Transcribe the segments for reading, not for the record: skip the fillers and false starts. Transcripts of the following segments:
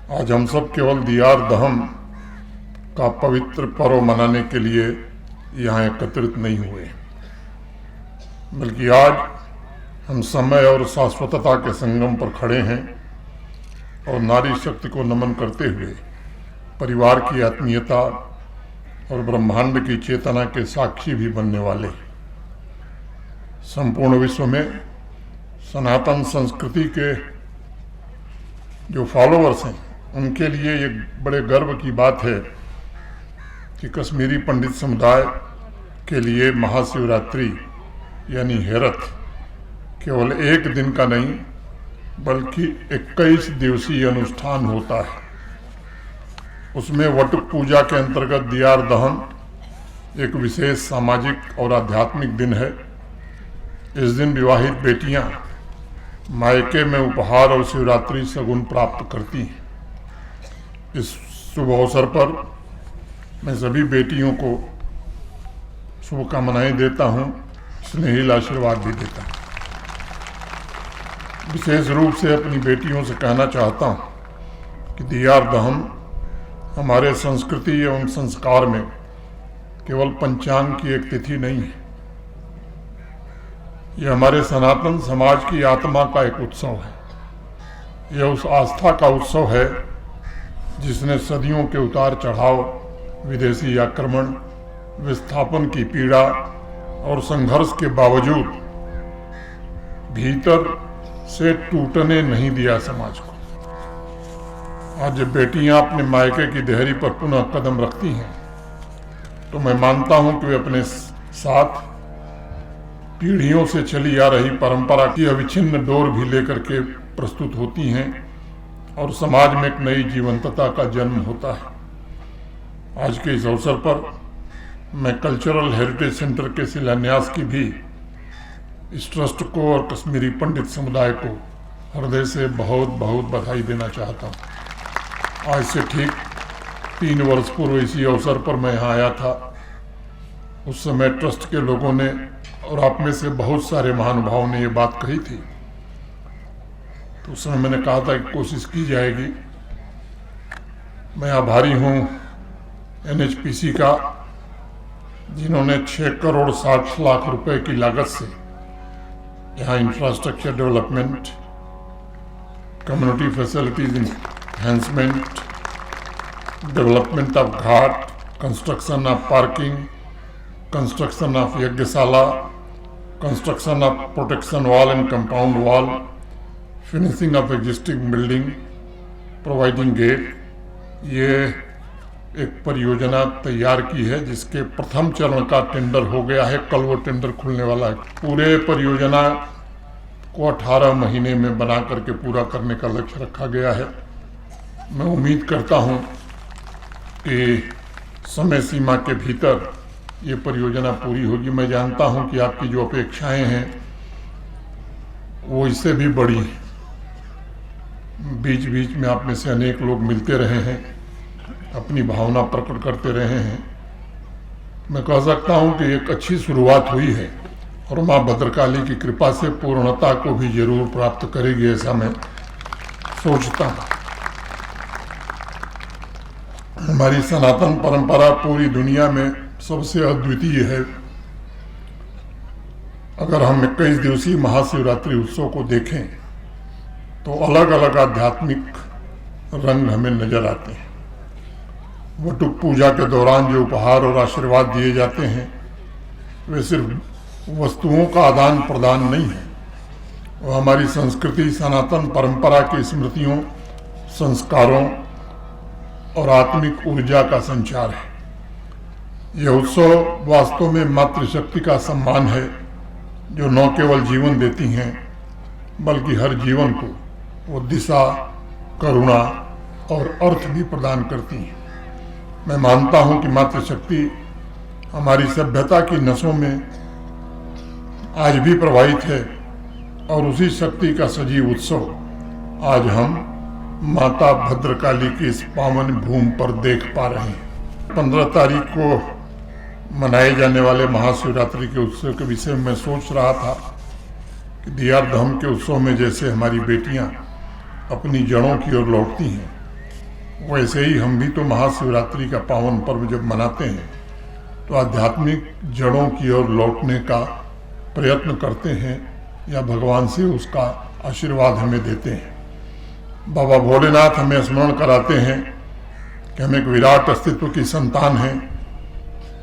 आज हम सब केवल दियार दहन का पवित्र पर्व मनाने के लिए यहाँ एकत्रित नहीं हुए, बल्कि आज हम समय और शाश्वतता के संगम पर खड़े हैं और नारी शक्ति को नमन करते हुए परिवार की आत्मीयता और ब्रह्मांड की चेतना के साक्षी भी बनने वाले संपूर्ण विश्व में सनातन संस्कृति के जो फॉलोअर्स हैं उनके लिए ये बड़े गर्व की बात है कि कश्मीरी पंडित समुदाय के लिए महाशिवरात्रि यानी हेरथ केवल एक दिन का नहीं बल्कि 21 दिवसीय अनुष्ठान होता है। उसमें वटुक पूजा के अंतर्गत दियार दहन एक विशेष सामाजिक और आध्यात्मिक दिन है। इस दिन विवाहित बेटियां मायके में उपहार और शिवरात्रि सगुन प्राप्त करती हैं। इस शुभ अवसर पर मैं सभी बेटियों को शुभकामनाएं देता हूं, स्नेहिल आशीर्वाद भी देता हूं। विशेष रूप से अपनी बेटियों से कहना चाहता हूं कि दियार दहन हमारे संस्कृति एवं संस्कार में केवल पंचांग की एक तिथि नहीं है, यह हमारे सनातन समाज की आत्मा का एक उत्सव है। यह उस आस्था का उत्सव है जिसने सदियों के उतार चढ़ाव, विदेशी आक्रमण, विस्थापन की पीड़ा और संघर्ष के बावजूद भीतर से टूटने नहीं दिया समाज को। आज जब बेटियां अपने मायके की देहरी पर पुनः कदम रखती हैं तो मैं मानता हूं कि वे अपने साथ पीढ़ियों से चली आ रही परंपरा की अविच्छिन्न डोर भी लेकर के प्रस्तुत होती हैं और समाज में एक नई जीवंतता का जन्म होता है। आज के इस अवसर पर मैं कल्चरल हेरिटेज सेंटर के शिलान्यास की भी इस ट्रस्ट को और कश्मीरी पंडित समुदाय को हृदय से बहुत बहुत बधाई देना चाहता हूँ। आज से ठीक 3 वर्ष पूर्व इसी अवसर पर मैं यहाँ आया था। उस समय ट्रस्ट के लोगों ने और आप में से बहुत सारे महानुभावों ने ये बात कही थी, तो उस समय मैंने कहा था कि कोशिश की जाएगी। मैं आभारी हूँ NHPC का, जिन्होंने 6 करोड़ 60 लाख रुपए की लागत से यहाँ infrastructure development, community facilities enhancement, development of ghat, construction of parking, construction of yagyashala, construction of protection wall and compound wall, finishing of existing building, providing gate, ये एक परियोजना तैयार की है जिसके प्रथम चरण का टेंडर हो गया है। कल वो टेंडर खुलने वाला है। पूरे परियोजना को 18 महीने में बना करके पूरा करने का लक्ष्य रखा गया है। मैं उम्मीद करता हूँ कि समय सीमा के भीतर ये परियोजना पूरी होगी। मैं जानता हूँ कि आपकी जो अपेक्षाएं हैं वो इससे भी बड़ी हैं। बीच बीच में आप में से अनेक लोग मिलते रहे हैं, अपनी भावना प्रकट करते रहे हैं। मैं कह सकता हूं कि एक अच्छी शुरुआत हुई है और मां भद्रकाली की कृपा से पूर्णता को भी जरूर प्राप्त करेगी, ऐसा मैं सोचता हूं। हमारी सनातन परंपरा पूरी दुनिया में सबसे अद्वितीय है। अगर हम 21 दिवसीय महाशिवरात्रि उत्सव को देखें तो अलग अलग आध्यात्मिक रंग हमें नजर आते हैं। वटुक पूजा के दौरान जो उपहार और आशीर्वाद दिए जाते हैं वे सिर्फ वस्तुओं का आदान प्रदान नहीं है, वो हमारी संस्कृति, सनातन परंपरा की स्मृतियों, संस्कारों और आत्मिक ऊर्जा का संचार है। यह उत्सव वास्तव में मातृशक्ति का सम्मान है जो न केवल जीवन देती हैं बल्कि हर जीवन को वो दिशा, करुणा और अर्थ भी प्रदान करती हैं। मैं मानता हूं कि मातृशक्ति हमारी सभ्यता की नसों में आज भी प्रवाहित है और उसी शक्ति का सजीव उत्सव आज हम माता भद्रकाली की इस पावन भूमि पर देख पा रहे हैं। 15 तारीख को मनाए जाने वाले महाशिवरात्रि के उत्सव के विषय में सोच रहा था कि दियार दहन के उत्सव में जैसे हमारी बेटियां अपनी जड़ों की ओर लौटती हैं, वैसे ही हम भी तो महाशिवरात्रि का पावन पर्व जब मनाते हैं तो आध्यात्मिक जड़ों की ओर लौटने का प्रयत्न करते हैं या भगवान से उसका आशीर्वाद हमें देते हैं। बाबा भोलेनाथ हमें स्मरण कराते हैं कि हम एक विराट अस्तित्व की संतान हैं।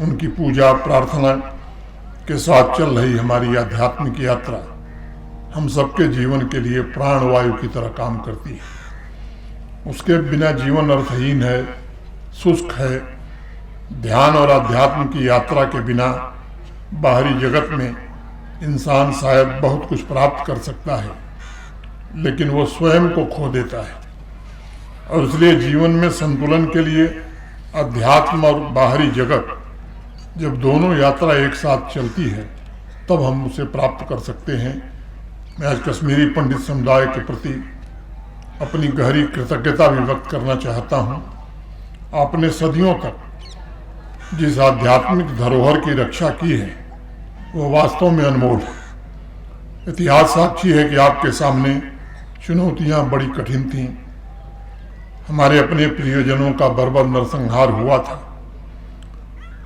उनकी पूजा प्रार्थना के साथ चल रही हमारी आध्यात्मिक यात्रा हम सबके जीवन के लिए प्राणवायु की तरह काम करती है। उसके बिना जीवन अर्थहीन है, शुष्क है। ध्यान और अध्यात्म की यात्रा के बिना बाहरी जगत में इंसान शायद बहुत कुछ प्राप्त कर सकता है, लेकिन वो स्वयं को खो देता है। और इसलिए जीवन में संतुलन के लिए अध्यात्म और बाहरी जगत, जब दोनों यात्रा एक साथ चलती है तब हम उसे प्राप्त कर सकते हैं। मैं आज कश्मीरी पंडित समुदाय के प्रति अपनी गहरी कृतज्ञता भी व्यक्त करना चाहता हूँ। आपने सदियों तक जिस आध्यात्मिक धरोहर की रक्षा की है वो वास्तव में अनमोल है। इतिहास साक्षी है कि आपके सामने चुनौतियां बड़ी कठिन थीं। हमारे अपने प्रियजनों का बर्बर नरसंहार हुआ था।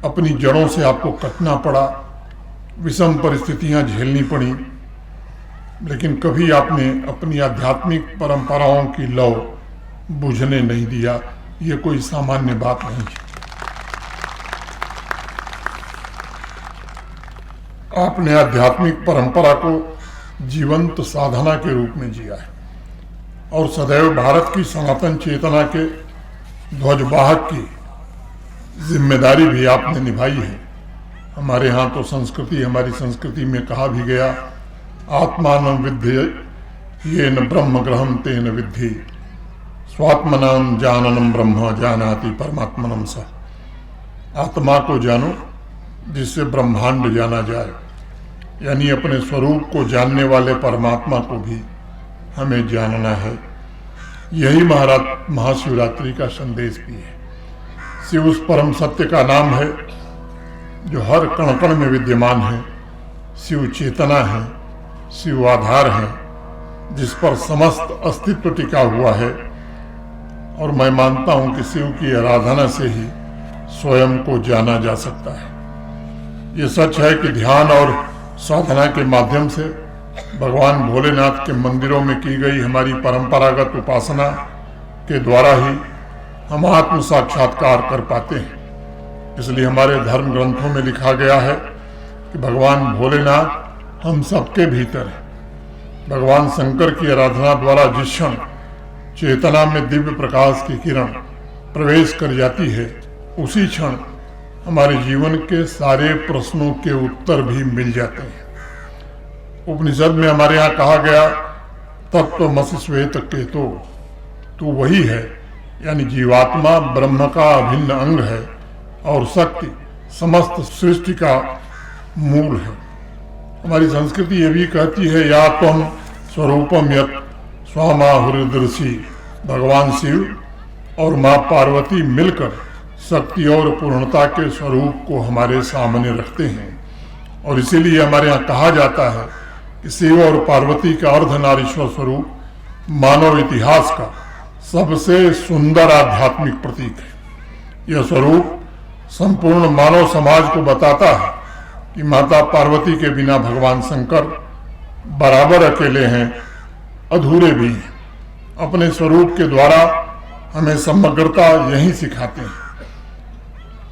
अपनी जड़ों से आपको कटना पड़ा, विषम परिस्थितियां झेलनी पड़ी, लेकिन कभी आपने अपनी आध्यात्मिक परंपराओं की लौ बुझने नहीं दिया। ये कोई सामान्य बात नहीं है। आपने आध्यात्मिक परंपरा को जीवंत साधना के रूप में जिया है और सदैव भारत की सनातन चेतना के ध्वजवाहक की जिम्मेदारी भी आपने निभाई है। हमारे यहाँ तो हमारी संस्कृति में कहा भी गया, आत्मानं विद्धि ये न ब्रह्म ग्रहम तेन विद्धि स्वात्मनां जाननम ब्रह्म जानाति परमात्मनम सह। आत्मा को जानो जिससे ब्रह्मांड जाना जाए, यानी अपने स्वरूप को जानने वाले परमात्मा को भी हमें जानना है। यही महाशिवरात्रि का संदेश भी है। शिव उस परम सत्य का नाम है जो हर कण कण में विद्यमान है। शिव चेतना है, शिव आधार है, जिस पर समस्त अस्तित्व टिका हुआ है। और मैं मानता हूं कि शिव की आराधना से ही स्वयं को जाना जा सकता है। ये सच है कि ध्यान और साधना के माध्यम से भगवान भोलेनाथ के मंदिरों में की गई हमारी परंपरागत उपासना के द्वारा ही हम आत्म साक्षात्कार कर पाते हैं। इसलिए हमारे धर्म ग्रंथों में लिखा गया है कि भगवान भोलेनाथ हम सबके भीतर है। भगवान शंकर की आराधना द्वारा जिस क्षण चेतना में दिव्य प्रकाश की किरण प्रवेश कर जाती है, उसी क्षण हमारे जीवन के सारे प्रश्नों के उत्तर भी मिल जाते हैं। उपनिषद में हमारे यहाँ कहा गया, तत्त्वमसि श्वेत केतो, तू वही है, यानी जीवात्मा ब्रह्म का अभिन्न अंग है और शक्ति समस्त सृष्टि का मूल है। हमारी संस्कृति ये भी कहती है, या त्वं स्वरूपम यत् स्वामाहुर्दृषि। भगवान शिव और माँ पार्वती मिलकर शक्ति और पूर्णता के स्वरूप को हमारे सामने रखते हैं। और इसीलिए हमारे यहाँ कहा जाता है कि शिव और पार्वती का अर्धनारीश्वर स्वरूप मानव इतिहास का सबसे सुंदर आध्यात्मिक प्रतीक है। यह स्वरूप संपूर्ण मानव समाज को बताता है कि माता पार्वती के बिना भगवान शंकर बराबर अकेले हैं, अधूरे भी हैं। अपने स्वरूप के द्वारा हमें समग्रता यही सिखाते हैं।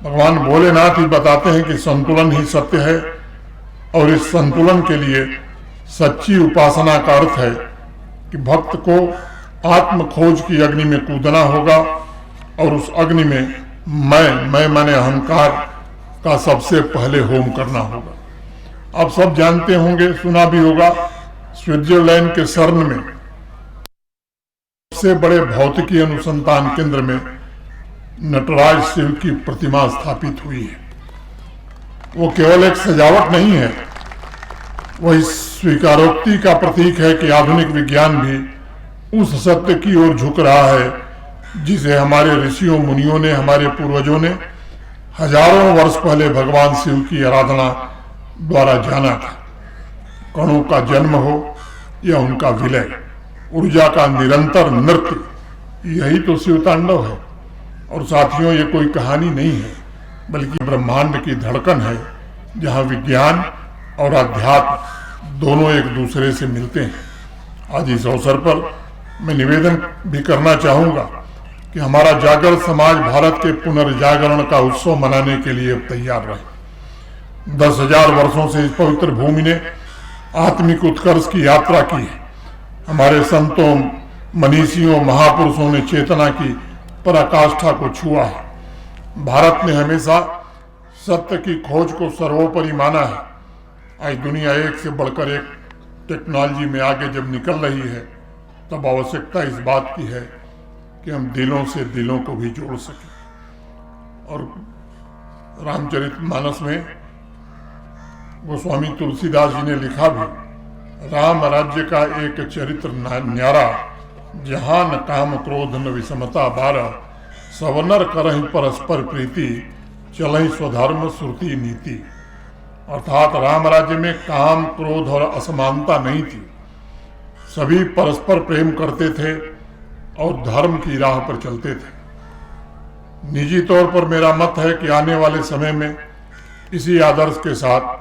भगवान भोलेनाथ ही बताते हैं कि संतुलन ही सत्य है और इस संतुलन के लिए सच्ची उपासना का अर्थ है कि भक्त को आत्म खोज की अग्नि में कूदना होगा और उस अग्नि में मैं माने अहंकार का सबसे पहले होम करना होगा। आप सब जानते होंगे, सुना भी होगा, स्विट्जरलैंड के सर्न में सबसे बड़े भौतिकी अनुसंधान केंद्र में नटराज शिव की प्रतिमा स्थापित हुई है। वो केवल एक सजावट नहीं है, वह स्वीकारोक्ति का प्रतीक है कि आधुनिक विज्ञान भी उस सत्य की ओर झुक रहा है जिसे हमारे ऋषियों मुनियों ने, हमारे पूर्वजों ने हजारों वर्ष पहले भगवान शिव की आराधना द्वारा जाना था। कणों का जन्म हो या उनका विलय, ऊर्जा का निरंतर नृत्य यही तो शिव तांडव है। और साथियों, ये कोई कहानी नहीं है, बल्कि ब्रह्मांड की धड़कन है, जहाँ विज्ञान और अध्यात्म दोनों एक दूसरे से मिलते हैं। आज इस अवसर पर मैं निवेदन भी करना चाहूँगा कि हमारा जागरण समाज भारत के पुनर्जागरण का उत्सव मनाने के लिए अब तैयार रहे। 10,000 वर्षों से इस पवित्र भूमि ने आत्मिक उत्कर्ष की यात्रा की है। हमारे संतों, मनीषियों, महापुरुषों ने चेतना की पराकाष्ठा को छुआ है। भारत ने हमेशा सत्य की खोज को सर्वोपरि माना है। आज दुनिया एक से बढ़कर एक टेक्नोलॉजी में आगे जब निकल रही है, तब आवश्यकता इस बात की है कि हम दिलों से दिलों को भी जोड़ सकें। और रामचरितमानस में गोस्वामी तुलसीदास जी ने लिखा भी, राम राज्य का एक चरित्र न्यारा, जहां न काम क्रोध न विषमता बारा, सवनर करहि परस्पर प्रीति, चलहि स्वधर्म श्रुति नीति। अर्थात राम राज्य में काम, क्रोध और असमानता नहीं थी। सभी परस्पर प्रेम करते थे और धर्म की राह पर चलते थे। निजी तौर पर मेरा मत है कि आने वाले समय में इसी आदर्श के साथ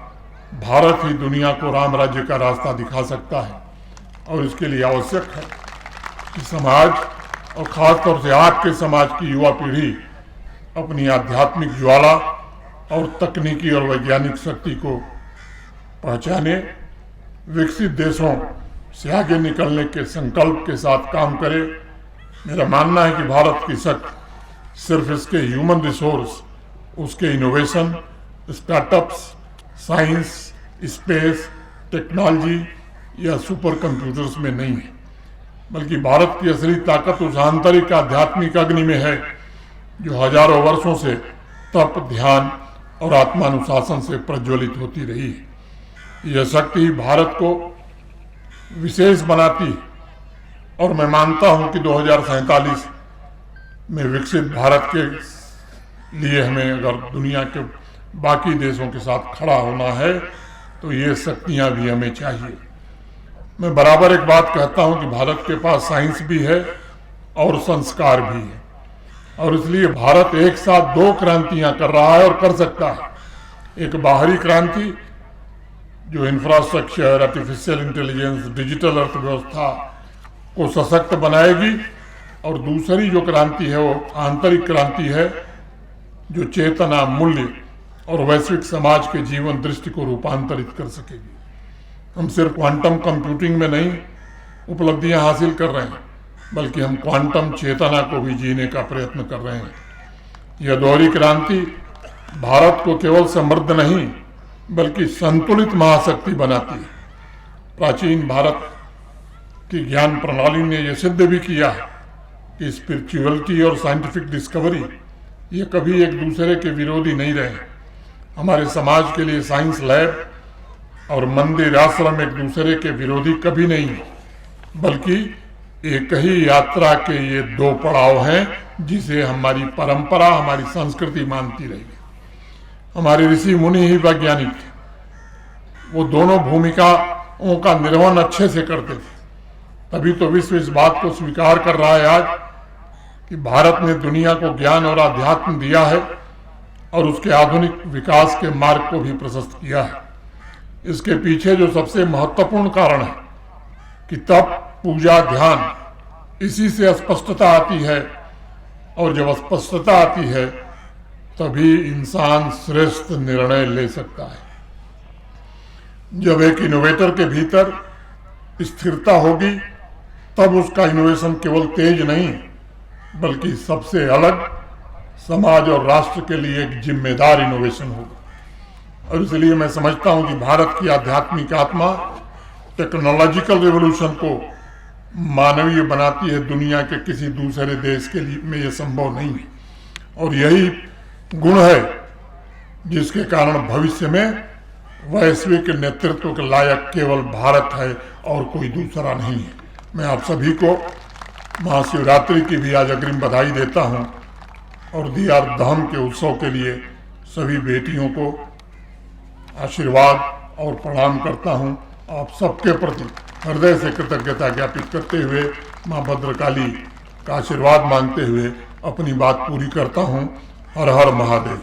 भारत ही दुनिया को राम राज्य का रास्ता दिखा सकता है। और इसके लिए आवश्यक है कि समाज, और खासतौर से आपके समाज की युवा पीढ़ी, अपनी आध्यात्मिक ज्वाला और तकनीकी और वैज्ञानिक शक्ति को पहचाने, विकसित देशों से आगे निकलने के संकल्प के साथ काम करे। मेरा मानना है कि भारत की शक्ति सिर्फ इसके ह्यूमन रिसोर्स, उसके innovation, startups, science, space, technology या सुपर कंप्यूटर्स में नहीं है, बल्कि भारत की असली ताकत उस आंतरिक आध्यात्मिक अग्नि में है जो हजारों वर्षों से तप, ध्यान और आत्मानुशासन से प्रज्वलित होती रही है। यह शक्ति ही भारत को विशेष बनाती है। और मैं मानता हूं कि 2047 में विकसित भारत के लिए हमें अगर दुनिया के बाकी देशों के साथ खड़ा होना है, तो ये शक्तियां भी हमें चाहिए। मैं बराबर एक बात कहता हूं कि भारत के पास साइंस भी है और संस्कार भी है, और इसलिए भारत एक साथ 2 क्रांतियां कर रहा है और कर सकता है। एक बाहरी क्रांति जो इंफ्रास्ट्रक्चर, आर्टिफिशियल इंटेलिजेंस, डिजिटल अर्थव्यवस्था को सशक्त बनाएगी, और दूसरी जो क्रांति है वो आंतरिक क्रांति है जो चेतना, मूल्य और वैश्विक समाज के जीवन दृष्टि को रूपांतरित कर सकेगी। हम सिर्फ क्वांटम कंप्यूटिंग में नहीं उपलब्धियां हासिल कर रहे हैं, बल्कि हम क्वांटम चेतना को भी जीने का प्रयत्न कर रहे हैं। यह दोहरी क्रांति भारत को केवल समृद्ध नहीं, बल्कि संतुलित महाशक्ति बनाती है। प्राचीन भारत की ज्ञान प्रणाली ने यह सिद्ध भी किया कि स्पिरिचुअलिटी और साइंटिफिक डिस्कवरी ये कभी एक दूसरे के विरोधी नहीं रहे। हमारे समाज के लिए साइंस लैब और मंदिर, आश्रम एक दूसरे के विरोधी कभी नहीं है, बल्कि एक ही यात्रा के ये 2 पड़ाव हैं जिसे हमारी परंपरा, हमारी संस्कृति मानती रही। हमारे ऋषि मुनि ही वैज्ञानिक थे। वो दोनों भूमिकाओं का निर्वहन अच्छे से करते थे। तभी तो विश्व इस बात को स्वीकार कर रहा है आज कि भारत ने दुनिया को ज्ञान और आध्यात्म दिया है और उसके आधुनिक विकास के मार्ग को भी प्रशस्त किया है। इसके पीछे जो सबसे महत्वपूर्ण कारण है कि तप, पूजा, ध्यान, इसी से स्पष्टता आती है, और जब स्पष्टता आती है तभी इंसान श्रेष्ठ निर्णय ले सकता है। जब एक इनोवेटर के भीतर स्थिरता होगी, तब उसका इनोवेशन केवल तेज नहीं, बल्कि सबसे अलग, समाज और राष्ट्र के लिए एक जिम्मेदार इनोवेशन होगा। और इसलिए मैं समझता हूं कि भारत की आध्यात्मिक आत्मा टेक्नोलॉजिकल रिवॉल्यूशन को मानवीय बनाती है। दुनिया के किसी दूसरे देश के लिए में यह संभव नहीं है, और यही गुण है जिसके कारण भविष्य में वैश्विक नेतृत्व के लायक केवल भारत है और कोई दूसरा नहीं है। मैं आप सभी को महाशिवरात्रि की भी आज अग्रिम बधाई देता हूं, और दियार दहन के उत्सव के लिए सभी बेटियों को आशीर्वाद और प्रणाम करता हूं। आप सबके प्रति हृदय से कृतज्ञता ज्ञापित करते हुए मां भद्रकाली का आशीर्वाद मांगते हुए अपनी बात पूरी करता हूँ। हर हर महादेव।